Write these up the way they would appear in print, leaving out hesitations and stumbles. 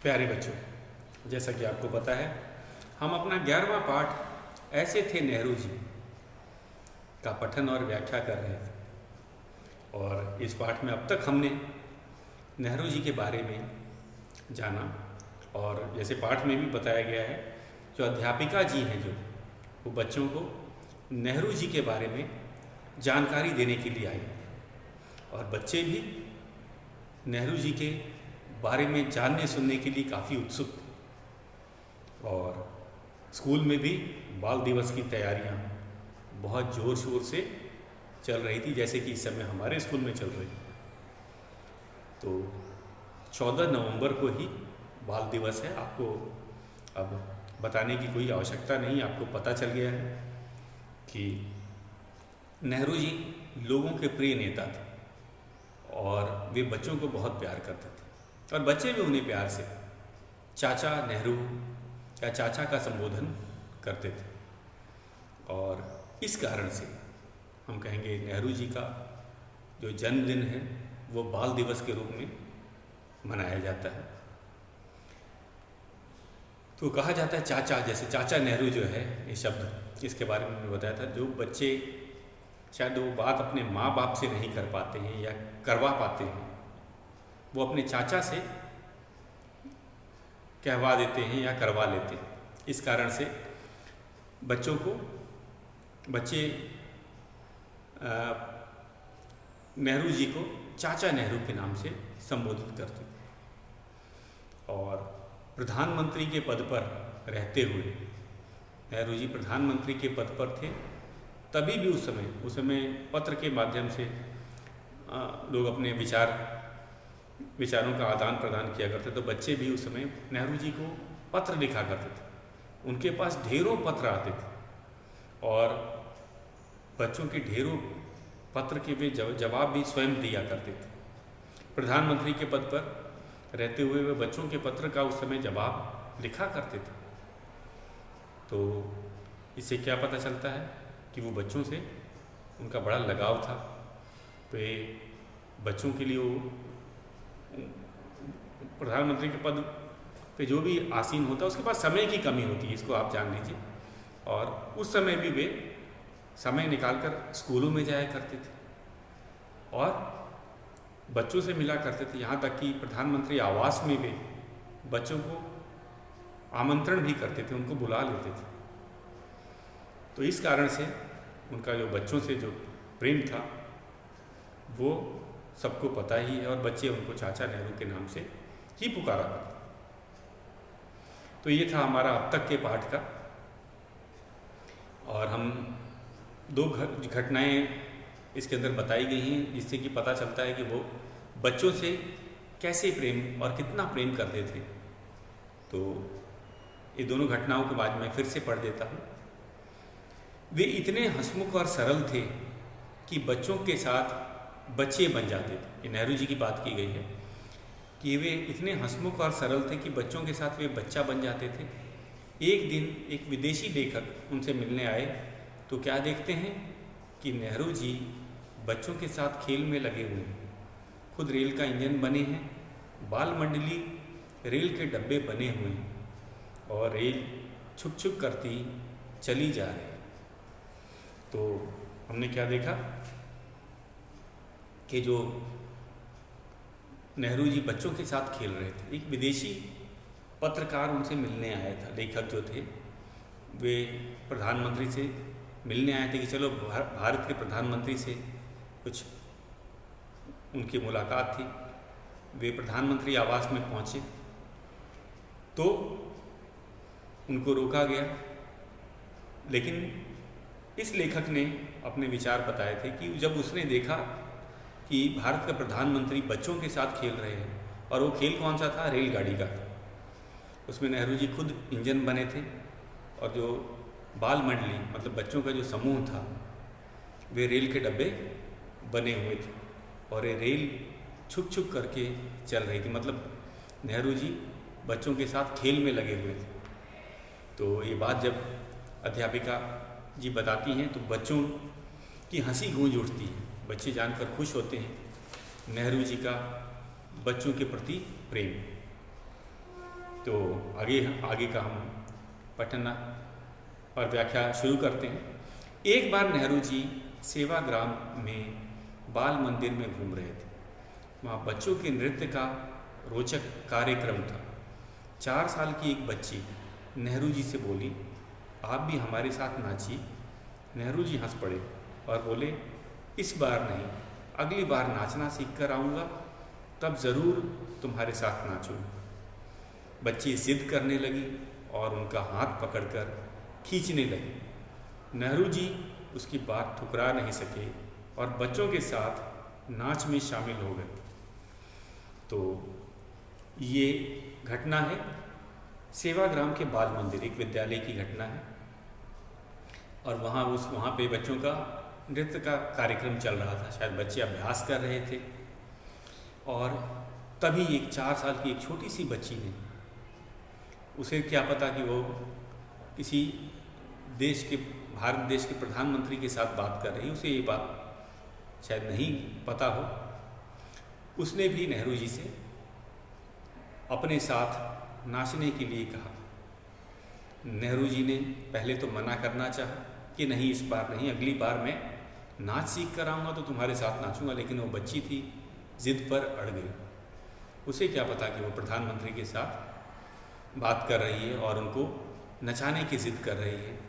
प्यारे बच्चों, जैसा कि आपको पता है हम अपना 11वां पाठ ऐसे थे नेहरू जी का पठन और व्याख्या कर रहे थे। और इस पाठ में अब तक हमने नेहरू जी के बारे में जाना, और जैसे पाठ में भी बताया गया है, जो अध्यापिका जी हैं जो वो बच्चों को नेहरू जी के बारे में जानकारी देने के लिए आई, और बच्चे भी नेहरू जी के बारे में जानने सुनने के लिए काफ़ी उत्सुक थे। और स्कूल में भी बाल दिवस की तैयारियां बहुत ज़ोर शोर से चल रही थी, जैसे कि इस समय हमारे स्कूल में चल रही। तो 14 नवंबर को ही बाल दिवस है। आपको अब बताने की कोई आवश्यकता नहीं, आपको पता चल गया है कि नेहरू जी लोगों के प्रिय नेता थे और वे बच्चों को बहुत प्यार करते थे, और बच्चे भी उन्हें प्यार से चाचा नेहरू या चाचा का संबोधन करते थे। और इस कारण से हम कहेंगे नेहरू जी का जो जन्मदिन है वो बाल दिवस के रूप में मनाया जाता है। तो कहा जाता है चाचा, जैसे चाचा नेहरू जो है ये शब्द, इसके बारे में मैंने बताया था, जो बच्चे शायद वो बात अपने माँ बाप से नहीं कर पाते हैं या करवा पाते हैं, वो अपने चाचा से कहवा देते हैं या करवा लेते हैं। इस कारण से बच्चे नेहरू जी को चाचा नेहरू के नाम से संबोधित करते थे। और प्रधानमंत्री के पद पर रहते हुए नेहरू जी प्रधानमंत्री के पद पर थे, तभी भी उस समय पत्र के माध्यम से लोग अपने विचारों का आदान प्रदान किया करते। तो बच्चे भी उस समय नेहरू जी को पत्र लिखा करते थे, उनके पास ढेरों पत्र आते थे, और बच्चों के ढेरों पत्र के वे जवाब भी स्वयं दिया करते थे। प्रधानमंत्री के पद पर रहते हुए वे बच्चों के पत्र का उस समय जवाब लिखा करते थे। तो इससे क्या पता चलता है कि वो बच्चों से उनका बड़ा लगाव था। तो ये बच्चों के लिए वो प्रधानमंत्री के पद पे जो भी आसीन होता है उसके पास समय की कमी होती है, इसको आप जान लीजिए। और उस समय भी वे समय निकालकर स्कूलों में जाया करते थे और बच्चों से मिला करते थे। यहाँ तक कि प्रधानमंत्री आवास में वे बच्चों को आमंत्रण भी करते थे, उनको बुला लेते थे। तो इस कारण से उनका जो बच्चों से जो प्रेम था वो सबको पता ही है, और बच्चे उनको चाचा नेहरू के नाम से ही पुकारा करते। तो ये था हमारा अब तक के पाठ का, और हम 2 घटनाएं इसके अंदर बताई गई हैं, जिससे कि पता चलता है कि वो बच्चों से कैसे प्रेम और कितना प्रेम करते थे। तो ये दोनों घटनाओं के बाद मैं फिर से पढ़ देता हूँ। वे इतने हंसमुख और सरल थे कि बच्चों के साथ बच्चे बन जाते थे। ये नेहरू जी की बात की गई है कि वे इतने हंसमुख और सरल थे कि बच्चों के साथ वे बच्चा बन जाते थे। एक दिन एक विदेशी लेखक उनसे मिलने आए, तो क्या देखते हैं कि नेहरू जी बच्चों के साथ खेल में लगे हुए हैं, खुद रेल का इंजन बने हैं, बाल मंडली रेल के डब्बे बने हुए हैं, और रेल छुक छुक करती चली जा रही है। तो हमने क्या देखा कि जो नेहरू जी बच्चों के साथ खेल रहे थे, एक विदेशी पत्रकार उनसे मिलने आया था। लेखक जो थे वे प्रधानमंत्री से मिलने आए थे कि चलो भारत के प्रधानमंत्री से कुछ उनकी मुलाकात थी। वे प्रधानमंत्री आवास में पहुँचे तो उनको रोका गया, लेकिन इस लेखक ने अपने विचार बताए थे कि जब उसने देखा कि भारत का प्रधानमंत्री बच्चों के साथ खेल रहे हैं, और वो खेल कौन सा था, रेलगाड़ी का। उसमें नेहरू जी खुद इंजन बने थे, और जो बाल मंडली मतलब बच्चों का जो समूह था वे रेल के डब्बे बने हुए थे, और ये रेल छुक छुक करके चल रही थी। मतलब नेहरू जी बच्चों के साथ खेल में लगे हुए थे। तो ये बात जब अध्यापिका जी बताती हैं तो बच्चों की हंसी गूंज उठती है। बच्चे जानकर खुश होते हैं नेहरू जी का बच्चों के प्रति प्रेम। तो आगे आगे का हम पठन और व्याख्या शुरू करते हैं। एक बार नेहरू जी सेवाग्राम में बाल मंदिर में घूम रहे थे। वहाँ बच्चों के नृत्य का रोचक कार्यक्रम था। 4 साल की एक बच्ची नेहरू जी से बोली, आप भी हमारे साथ नाचिए। नेहरू जी हंस पड़े और बोले, इस बार नहीं, अगली बार नाचना सीख कर आऊँगा, तब ज़रूर तुम्हारे साथ नाचूँ। बच्ची जिद करने लगी और उनका हाथ पकड़कर खींचने लगी। नेहरू जी उसकी बात ठुकरा नहीं सके और बच्चों के साथ नाच में शामिल हो गए। तो ये घटना है सेवाग्राम के बाल मंदिर, एक विद्यालय की घटना है। और वहाँ पे बच्चों का नृत्य का कार्यक्रम चल रहा था। शायद बच्चे अभ्यास कर रहे थे और तभी एक 4 साल की एक छोटी सी बच्ची ने, उसे क्या पता कि वो किसी भारत देश के प्रधानमंत्री के साथ बात कर रही, उसे ये बात शायद नहीं पता हो, उसने भी नेहरू जी से अपने साथ नाचने के लिए कहा। नेहरू जी ने पहले तो मना करना चाहा कि नहीं, इस बार नहीं, अगली बार मैं नाच सीख कर आऊँगा तो तुम्हारे साथ नाचूंगा। लेकिन वो बच्ची थी, जिद पर अड़ गई। उसे क्या पता कि वो प्रधानमंत्री के साथ बात कर रही है और उनको नचाने की जिद कर रही है।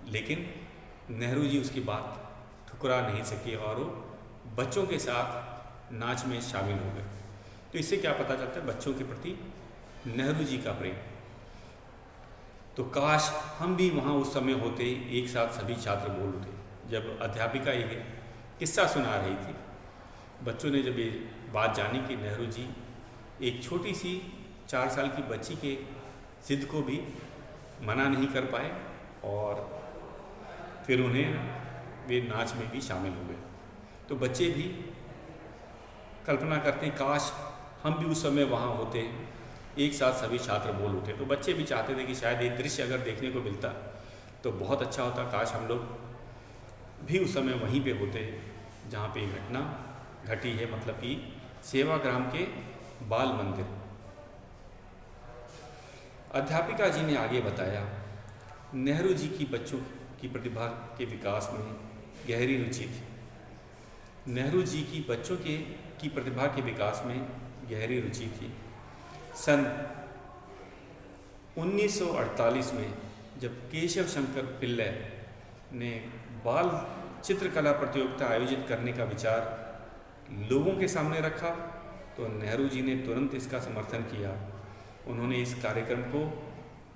लेकिन नेहरू जी उसकी बात ठुकरा नहीं सके और वो बच्चों के साथ नाच में शामिल हो गए। तो इससे क्या पता चलता है बच्चों के प्रति नेहरू जी का प्रेम। तो काश हम भी वहाँ उस समय होते। एक साथ सभी छात्र बोल उठे जब अध्यापिका ये किस्सा सुना रही थी। बच्चों ने जब ये बात जानी कि नेहरू जी एक छोटी सी 4 साल की बच्ची के जिद को भी मना नहीं कर पाए और फिर उन्हें वे नाच में भी शामिल हो गए। तो बच्चे भी कल्पना करते हैं, काश हम भी उस समय वहाँ होते। एक साथ सभी छात्र बोल उठे। तो बच्चे भी चाहते थे कि शायद ये दृश्य अगर देखने को मिलता तो बहुत अच्छा होता, काश हम लोग भी उस समय वहीं पे होते जहाँ पे ये घटना घटी है, मतलब कि सेवाग्राम के बाल मंदिर। अध्यापिका जी ने आगे बताया, नेहरू जी की बच्चों की प्रतिभा के विकास में गहरी रुचि थी। नेहरू जी की बच्चों की प्रतिभा के विकास में गहरी रुचि थी। सन 1948 में जब केशव शंकर पिल्लै ने बाल चित्रकला प्रतियोगिता आयोजित करने का विचार लोगों के सामने रखा तो नेहरू जी ने तुरंत इसका समर्थन किया। उन्होंने इस कार्यक्रम को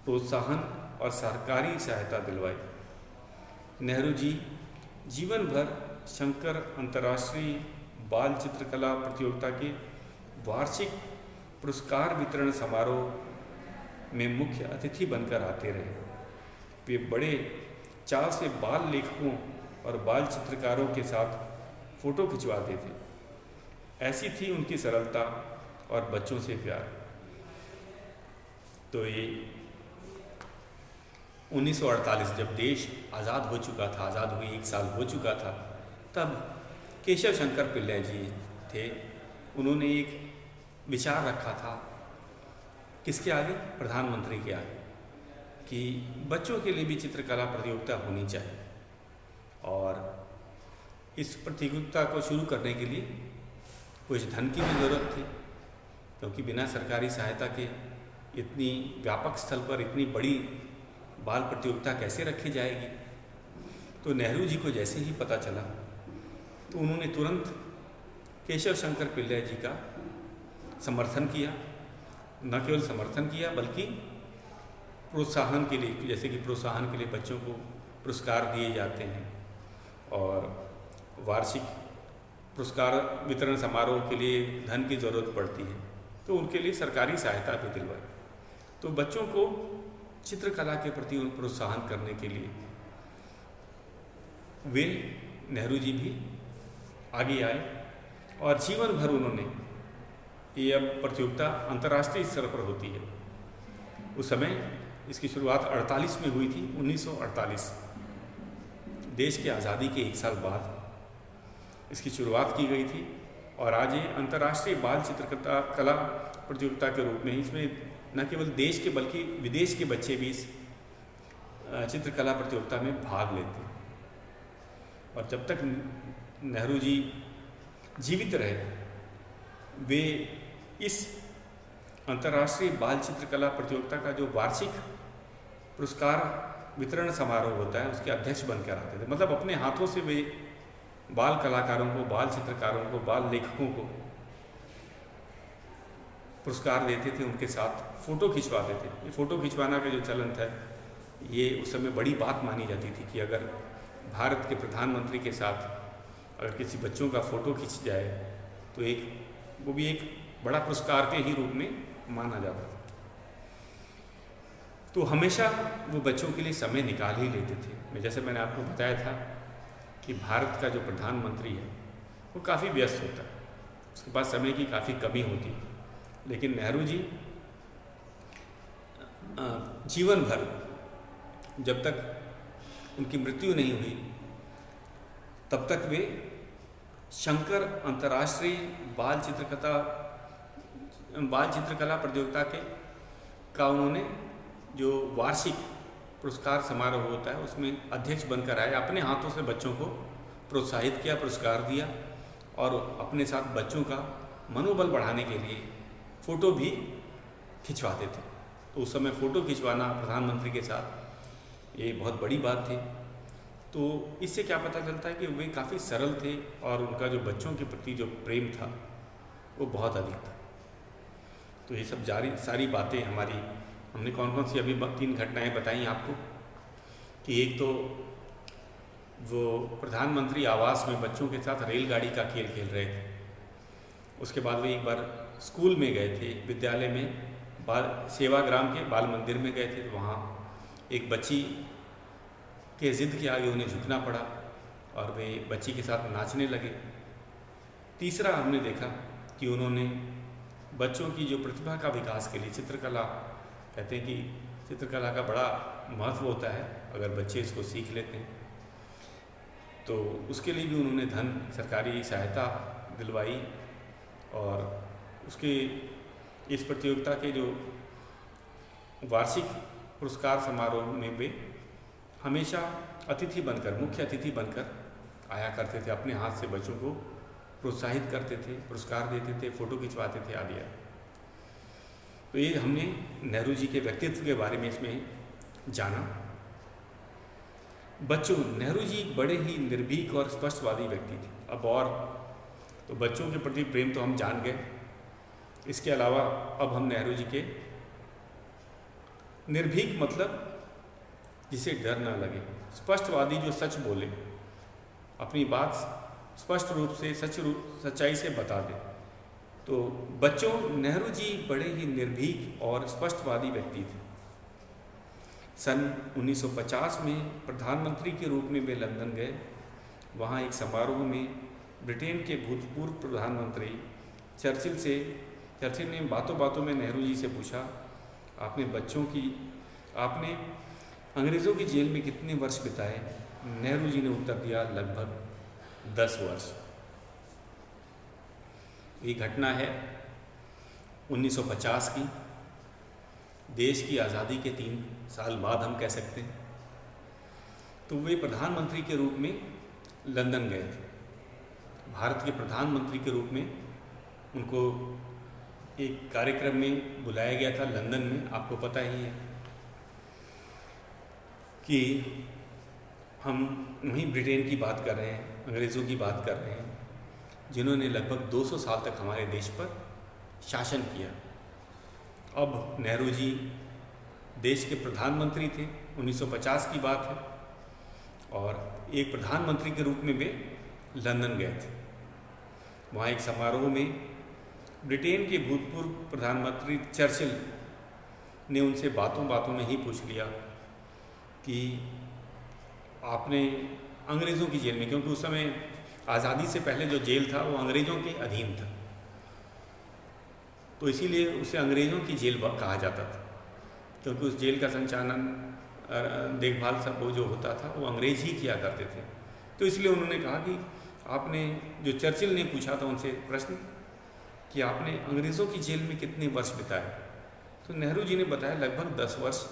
प्रोत्साहन और सरकारी सहायता दिलवाई। नेहरू जी जीवन भर शंकर अंतर्राष्ट्रीय बाल चित्रकला प्रतियोगिता के वार्षिक पुरस्कार वितरण समारोह में मुख्य अतिथि बनकर आते रहे। वे बड़े चाव से बाल लेखकों और बाल चित्रकारों के साथ फोटो खिंचवाते थे। ऐसी थी उनकी सरलता और बच्चों से प्यार। तो ये 1948 जब देश आज़ाद हो चुका था, आज़ाद हुए 1 साल हो चुका था, तब केशव शंकर पिल्लै जी थे। उन्होंने एक विचार रखा था किसके आगे, प्रधानमंत्री के आगे, कि बच्चों के लिए भी चित्रकला प्रतियोगिता होनी चाहिए। और इस प्रतियोगिता को शुरू करने के लिए कुछ धन की भी ज़रूरत थी, क्योंकि बिना सरकारी सहायता के इतनी व्यापक स्थल पर इतनी बड़ी बाल प्रतियोगिता कैसे रखी जाएगी। तो नेहरू जी को जैसे ही पता चला तो उन्होंने तुरंत केशव शंकर पिल्लै जी का समर्थन किया। न केवल समर्थन किया बल्कि प्रोत्साहन के लिए, जैसे कि प्रोत्साहन के लिए बच्चों को पुरस्कार दिए जाते हैं और वार्षिक पुरस्कार वितरण समारोह के लिए धन की ज़रूरत पड़ती है, तो उनके लिए सरकारी सहायता भी दिलवाई। तो बच्चों को चित्रकला के प्रति प्रोत्साहन करने के लिए वे नेहरू जी भी आगे आए और जीवन भर उन्होंने, ये अब प्रतियोगिता अंतर्राष्ट्रीय स्तर पर होती है। उस समय इसकी शुरुआत 48 में हुई थी, 1948, देश की आज़ादी के 1 साल बाद इसकी शुरुआत की गई थी। और आज ये अंतर्राष्ट्रीय बाल चित्रकला प्रतियोगिता के रूप में इसमें न केवल देश के बल्कि विदेश के बच्चे भी इस चित्रकला प्रतियोगिता में भाग लेते हैं। और जब तक नेहरू जी जीवित रहे वे इस अंतर्राष्ट्रीय बाल चित्रकला प्रतियोगिता का जो वार्षिक पुरस्कार वितरण समारोह होता है उसके अध्यक्ष बनकर आते थे। मतलब अपने हाथों से वे बाल कलाकारों को, बाल चित्रकारों को, बाल लेखकों को पुरस्कार देते थे, उनके साथ फ़ोटो खिंचवाते थे। ये फ़ोटो खिंचवाना का जो चलन था ये उस समय बड़ी बात मानी जाती थी कि अगर भारत के प्रधानमंत्री के साथ अगर किसी बच्चों का फ़ोटो खिंच जाए तो वो भी एक बड़ा पुरस्कार के ही रूप में माना जाता था। तो हमेशा वो बच्चों के लिए समय निकाल ही लेते थे। जैसे मैंने आपको बताया था कि भारत का जो प्रधानमंत्री है वो काफ़ी व्यस्त होता है, उसके पास समय की काफ़ी कमी होती है, लेकिन नेहरू जी जीवन भर जब तक उनकी मृत्यु नहीं हुई तब तक वे शंकर अंतर्राष्ट्रीय बाल चित्रकला प्रतियोगिता का उन्होंने जो वार्षिक पुरस्कार समारोह होता है उसमें अध्यक्ष बनकर आए। अपने हाथों से बच्चों को प्रोत्साहित किया, पुरस्कार दिया और अपने साथ बच्चों का मनोबल बढ़ाने के लिए फ़ोटो भी खिंचवाते थे। तो उस समय फ़ोटो खिंचवाना प्रधानमंत्री के साथ ये बहुत बड़ी बात थी। तो इससे क्या पता चलता है कि वे काफ़ी सरल थे और उनका जो बच्चों के प्रति जो प्रेम था वो बहुत अधिक था। तो ये सब सारी बातें हमने कौन कौन सी अभी 3 घटनाएं बताई आपको कि एक तो वो प्रधानमंत्री आवास में बच्चों के साथ रेलगाड़ी का खेल खेल रहे थे। उसके बाद वे एक बार स्कूल में गए थे, विद्यालय में सेवाग्राम के बाल मंदिर में गए थे। तो वहाँ एक बच्ची के ज़िद के आगे उन्हें झुकना पड़ा और वे बच्ची के साथ नाचने लगे। तीसरा हमने देखा कि उन्होंने बच्चों की जो प्रतिभा का विकास के लिए चित्रकला, कहते हैं कि चित्रकला का बड़ा महत्व होता है अगर बच्चे इसको सीख लेते हैं, तो उसके लिए भी उन्होंने सरकारी सहायता दिलवाई। और उसके इस प्रतियोगिता के जो वार्षिक पुरस्कार समारोह में वे हमेशा मुख्य अतिथि बनकर आया करते थे, अपने हाथ से बच्चों को प्रोत्साहित करते थे, पुरस्कार देते थे, फ़ोटो खिंचवाते थे आदि। तो ये हमने नेहरू जी के व्यक्तित्व के बारे में इसमें जाना। नेहरू जी बड़े ही निर्भीक और स्पष्टवादी व्यक्ति थे। अब और तो बच्चों के प्रति प्रेम तो हम जान गए, इसके अलावा अब हम नेहरू जी के निर्भीक मतलब जिसे डर ना लगे, स्पष्टवादी जो सच बोले, अपनी बात स्पष्ट रूप से सच्चाई से बता दे। तो नेहरू जी बड़े ही निर्भीक और स्पष्टवादी व्यक्ति थे। सन 1950 में प्रधानमंत्री के रूप में वे लंदन गए। वहाँ एक समारोह में ब्रिटेन के भूतपूर्व प्रधानमंत्री चर्चिल ने बातों बातों में नेहरू जी से पूछा, आपने अंग्रेज़ों की जेल में कितने वर्ष बिताए? नेहरू जी ने उत्तर दिया, लगभग 10 वर्ष। ये घटना है 1950 की, देश की आज़ादी के 3 साल बाद हम कह सकते हैं। तो वे प्रधानमंत्री के रूप में लंदन गए थे। भारत के प्रधानमंत्री के रूप में उनको एक कार्यक्रम में बुलाया गया था लंदन में। आपको पता ही है कि हम वहीं ब्रिटेन की बात कर रहे हैं, अंग्रेज़ों की बात कर रहे हैं, जिन्होंने लगभग 200 साल तक हमारे देश पर शासन किया। अब नेहरू जी देश के प्रधानमंत्री थे, 1950 की बात है, और एक प्रधानमंत्री के रूप में वे लंदन गए थे। वहाँ एक समारोह में ब्रिटेन के भूतपूर्व प्रधानमंत्री चर्चिल ने उनसे बातों बातों में ही पूछ लिया कि आपने अंग्रेज़ों की जेल में, क्योंकि उस समय आज़ादी से पहले जो जेल था वो अंग्रेज़ों के अधीन था, तो इसीलिए उसे अंग्रेज़ों की जेल कहा जाता था, क्योंकि उस जेल का संचालन देखभाल सब वो जो होता था वो अंग्रेज़ ही किया करते थे। तो इसलिए उन्होंने कहा कि आपने, जो चर्चिल ने पूछा था उनसे प्रश्न कि आपने अंग्रेज़ों की जेल में कितने वर्ष बिताए, तो नेहरू जी ने बताया लगभग 10 वर्ष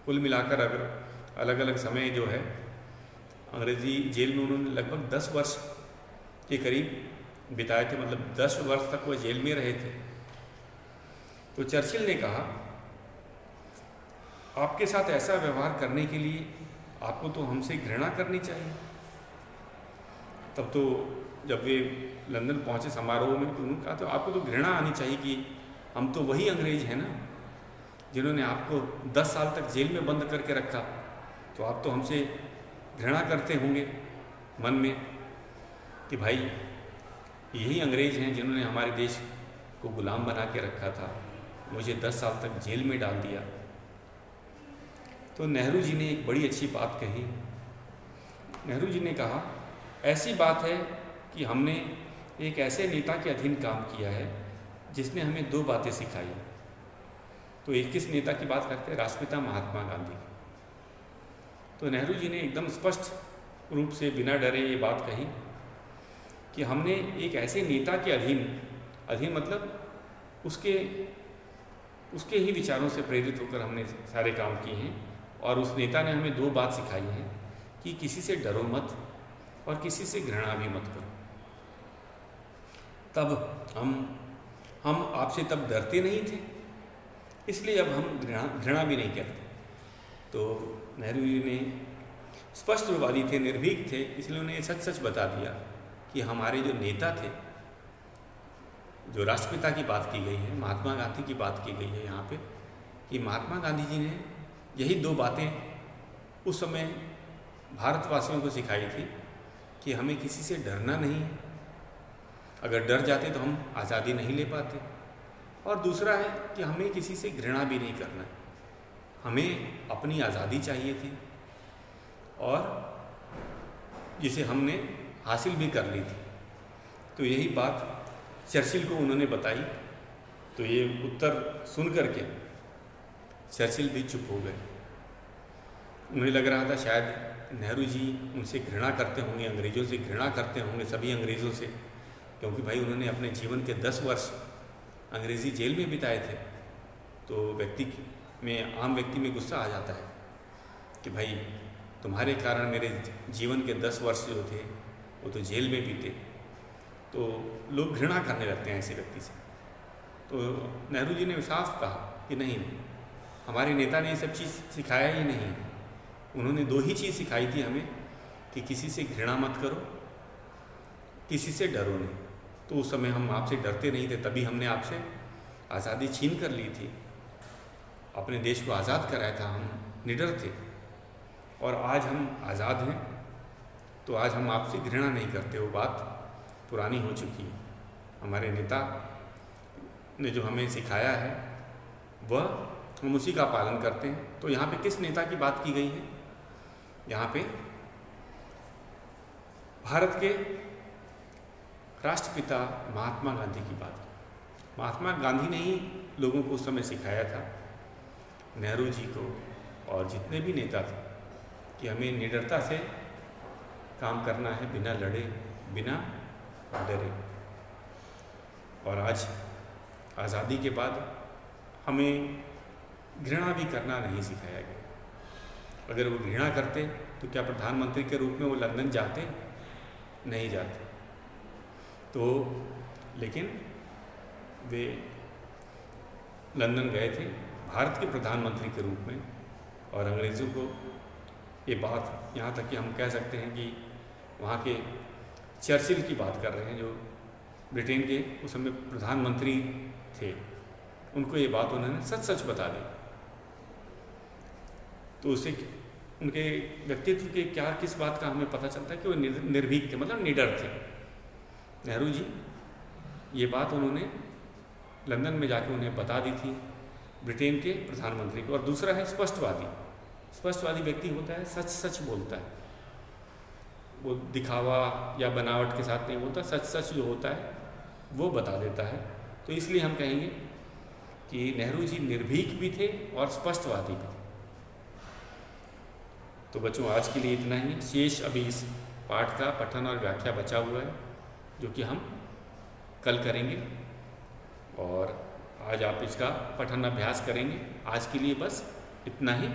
कुल मिलाकर, अगर अलग अलग समय जो है अंग्रेज़ी जेल में उन्होंने लगभग 10 वर्ष के करीब बिताए थे, मतलब 10 वर्ष तक वो जेल में रहे थे। तो चर्चिल ने कहा, आपके साथ ऐसा व्यवहार करने के लिए आपको तो हमसे घृणा करनी चाहिए। तब तो जब वे लंदन पहुंचे समारोह में, तो उन्होंने कहा तो आपको तो घृणा आनी चाहिए कि हम तो वही अंग्रेज हैं ना जिन्होंने आपको 10 साल तक जेल में बंद करके रखा, तो आप तो हमसे घृणा करते होंगे मन में कि भाई यही अंग्रेज हैं जिन्होंने हमारे देश को गुलाम बना के रखा था, मुझे 10 साल तक जेल में डाल दिया। तो नेहरू जी ने एक बड़ी अच्छी बात कही। नेहरू जी ने कहा, ऐसी बात है कि हमने एक ऐसे नेता के अधीन काम किया है जिसने हमें 2 बातें सिखाई। तो एक किस नेता की बात करते हैं? राष्ट्रपिता महात्मा गांधी। तो नेहरू जी ने एकदम स्पष्ट रूप से बिना डरे ये बात कही कि हमने एक ऐसे नेता के अधीन मतलब उसके ही विचारों से प्रेरित होकर हमने सारे काम किए हैं, और उस नेता ने हमें 2 बात सिखाई हैं कि किसी से डरो मत और किसी से घृणा भी मत करो। तब हम आपसे तब डरते नहीं थे, इसलिए अब हम घृणा भी नहीं करते। तो नेहरू जी ने स्पष्टवादी थे, निर्भीक थे, इसलिए उन्हें सच सच बता दिया कि हमारे जो नेता थे, जो राष्ट्रपिता की बात की गई है, महात्मा गांधी की बात की गई है यहाँ पे, कि महात्मा गांधी जी ने यही 2 बातें उस समय भारतवासियों को सिखाई थी कि हमें किसी से डरना नहीं है, अगर डर जाते तो हम आज़ादी नहीं ले पाते, और दूसरा है कि हमें किसी से घृणा भी नहीं करना है, हमें अपनी आज़ादी चाहिए थी और जिसे हमने हासिल भी कर ली थी। तो यही बात चर्चिल को उन्होंने बताई। तो ये उत्तर सुन करके चर्चिल भी चुप हो गए। उन्हें लग रहा था शायद नेहरू जी उनसे घृणा करते होंगे, अंग्रेज़ों से घृणा करते होंगे, सभी अंग्रेज़ों से, क्योंकि भाई उन्होंने अपने जीवन के 10 वर्ष अंग्रेज़ी जेल में बिताए थे। तो आम व्यक्ति में गुस्सा आ जाता है कि भाई तुम्हारे कारण मेरे जीवन के 10 वर्ष जो थे वो तो जेल में बीते। तो लोग घृणा करने लगते हैं ऐसे व्यक्ति से। तो नेहरू जी ने साफ कहा कि नहीं, हमारे नेता ने ये सब चीज़ सिखाया ही नहीं, उन्होंने 2 ही चीज़ सिखाई थी हमें कि किसी से घृणा मत करो, किसी से डरो नहीं। तो उस समय हम आपसे डरते नहीं थे, तभी हमने आपसे आज़ादी छीन कर ली थी, अपने देश को आज़ाद कराया था, हम निडर थे, और आज हम आज़ाद हैं तो आज हम आपसे घृणा नहीं करते। वो बात पुरानी हो चुकी है। हमारे नेता ने जो हमें सिखाया है वह हम उसी का पालन करते हैं। तो यहाँ पे किस नेता की बात की गई है? यहाँ पे भारत के राष्ट्रपिता महात्मा गांधी की बात। महात्मा गांधी ने ही लोगों को उस समय सिखाया था, नेहरू जी को और जितने भी नेता थे, कि हमें निडरता से काम करना है, बिना लड़े, बिना डरे। और आज आज़ादी के बाद हमें घृणा भी करना नहीं सिखाया गया। अगर वो घृणा करते तो क्या प्रधानमंत्री के रूप में वो लंदन जाते? नहीं जाते। तो लेकिन वे लंदन गए थे भारत के प्रधानमंत्री के रूप में, और अंग्रेज़ों को ये बात, यहाँ तक कि हम कह सकते हैं कि वहाँ के चर्चिल की बात कर रहे हैं, जो ब्रिटेन के उस समय प्रधानमंत्री थे, उनको ये बात उन्होंने सच सच बता दी। तो उससे उनके व्यक्तित्व के किस बात का हमें पता चलता है कि वो निर्भीक थे, मतलब निडर थे। नेहरू जी ये बात उन्होंने लंदन में जाके उन्हें बता दी थी, ब्रिटेन के प्रधानमंत्री को। और दूसरा है स्पष्टवादी। स्पष्टवादी व्यक्ति होता है सच सच बोलता है, वो दिखावा या बनावट के साथ नहीं बोलता, सच सच जो होता है वो बता देता है। तो इसलिए हम कहेंगे कि नेहरू जी निर्भीक भी थे और स्पष्टवादी भी थे। तो बच्चों, आज के लिए इतना ही। शेष अभी इस पाठ का पठन और व्याख्या बचा हुआ है, जो कि हम कल करेंगे। और आज आप इसका पठन अभ्यास करेंगे। आज के लिए बस इतना ही।